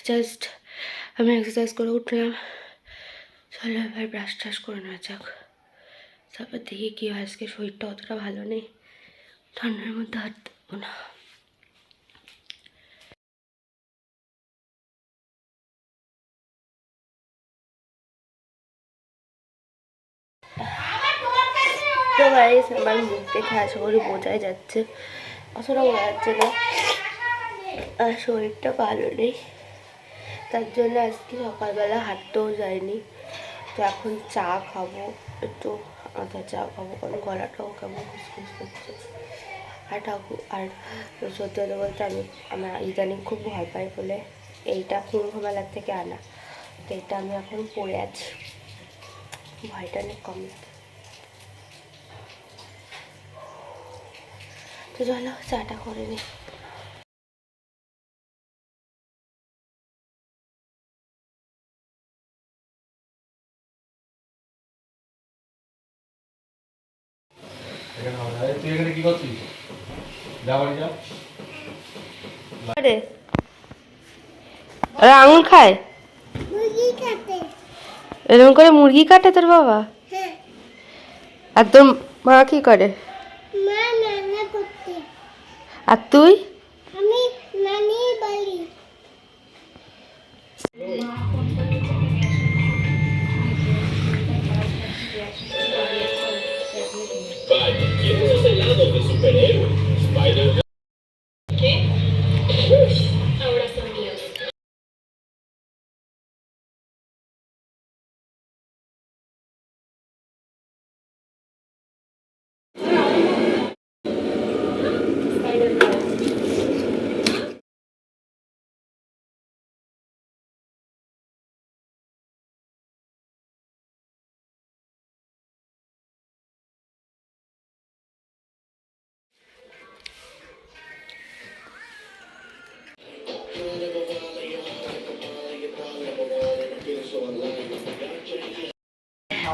Just আমি exercise করে উঠলাম। চলো এবার ব্রাশ ট্রাশ করে নেওয়া যাক, তারপর দেখি কী হয়। আজকে শরীরটা অতটা ভালো নেই, ঠান্ডার মধ্যে হাত দেবো না। তো গাইস আমার মুখ দেখে আশা করি বোঝাই যাচ্ছে, অতটা বোঝা যাচ্ছে না। আর শরীরটা ভালো নেই, তার জন্য আজকে সকালবেলা হাঁটতেও যায়নি। তো এখন চা খাবো, একটু আদা চা খাবো, কারণ গলাটাও কেমন খুসখুস করছে। আর ঠাকুর আর সত্যি কথা বলতে আমার ইদানিং খুব ভয় পাই বলে এইটা কুম্ভ মেলার থেকে আনা, তো এটা আমি এখন পরে আছি, ভয়টা অনেক কম লাগে। তো চলো চাটা করে নি। আঙুল খায়, এরকম করে মুরগি কাটে তোর বাবা? আর তোর মা কি করে? আর তুই? ¿Quién de los helados de superhéroes? Spider-Man. ¿Qué? Ahora son míos.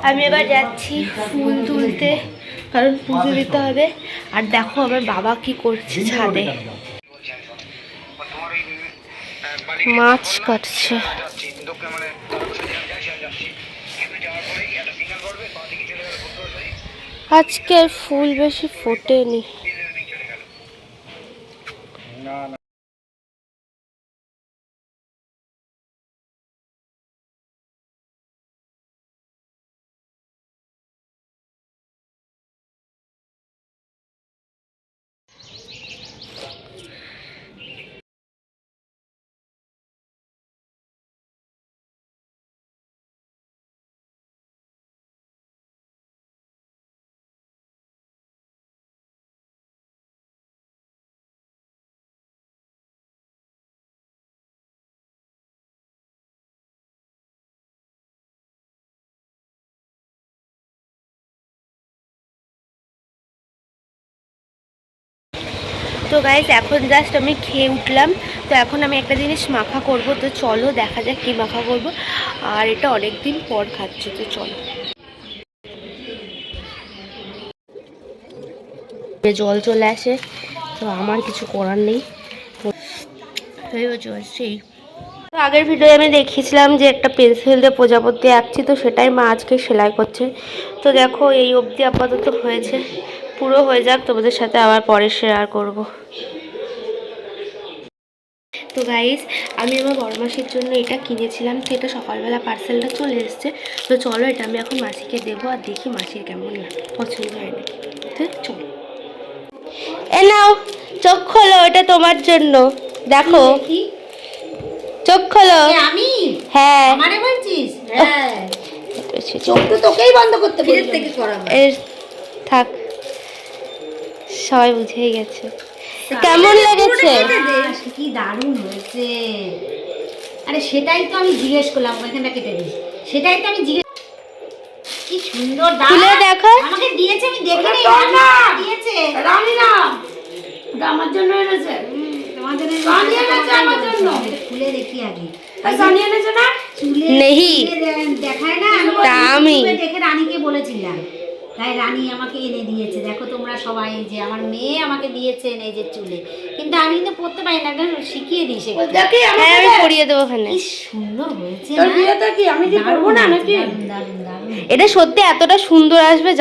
আমি এবার যাচ্ছি ফুল তুলতে, কারণ পুজো দিতে হবে। আর দেখো আমার বাবা কি করছে, ছাদে মাছ কাটছে। আজকে ফুল বেশি ফোটেনি। তো গাইস এখন জাস্ট আমি খেয়ে উঠলাম। তো এখন আমি একটা জিনিস মাখা করব, তো চলো দেখা যাক কী মাখা করব। আর এটা অনেক দিন পর খাচ্ছি, তো চলো। জল চলে আসে, তো আমার কিছু করার নেই। সেই তো আগের ভিডিও আমি দেখিয়েছিলাম যে একটা পেন্সিল দিয়ে প্রজাপতি আঁকছি, তো সেটাই মা আজকে সেলাই করছে। তো দেখো এই অবধি আপাতত হয়েছে, পুরো হয়ে যাক তোমাদের সাথে আবার পরে শেয়ার করব। তো গাইস আমি আমার বড় মাসির জন্য এটা কিনেছিলাম, তো এটা সকালবেলা পার্সেলটা চলে এসছে। তো চলো এটা আমি এখন মাসিকে দেবো, আর দেখি মাসির কেমন পছন্দ হয় না। তো চলো, এ নাও চোখ খোলো, এটা তোমার জন্য। দেখো চোখ খোলো। আমি? হ্যাঁ আমারে বলছিস? হ্যাঁ চোখ তো তোকেই বন্ধ করতে বলি, থেকে করাবো। থাক, সবাই বুঝেই গেছে। কেমন লেগেছে? কি দারুণ হয়েছে। আরে সেটাই তো আমি জিজ্ঞেস করলাম, ওখানটা কেটে দিস। সেটাই তো আমি জিজ্ঞেস, কি সুন্দর খুলে দেখো। আমাকে দিয়েছে, আমি দেখে নেই। দিয়েছে রানী না, এটা আমার জন্য এনেছে। তোমার জন্য এনেছে, আমার জন্য। খুলে দেখি আগে। জানিয়ে এনেছে না, চুলে নেহি দেখায় না। আমি দেখে রানীকে বলেছিলাম, তাই রানী আমাকে এনে দিয়েছে। দেখো তোমরা তোমরা সবাই, এই যে আমার মেয়ে আমাকে দিয়েছেন এই যে চুলে, কিন্তু আমি কিন্তু পরতে পারি না, একটা শিখিয়ে দিই সে। দেখি হ্যাঁ আমি পরিয়ে দেবো ওখানে। কি সুন্দর হয়েছে তোর না? বিয়েতে কি আমি কি করবো না নাকি? দারুণ দারুণ দারুণ এটা সত্যি এতটা সুন্দর আসবে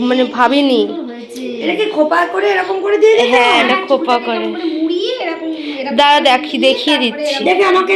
মানে ভাবিনি। সুন্দর হয়েছে। এটা কি খোপা করে এরকম করে দিয়ে দিতে? হ্যাঁ এটা খোপা করে। মুড়িয়ে এরকম দাঁড়া দেখিয়ে দিচ্ছি। দেখে আমাকে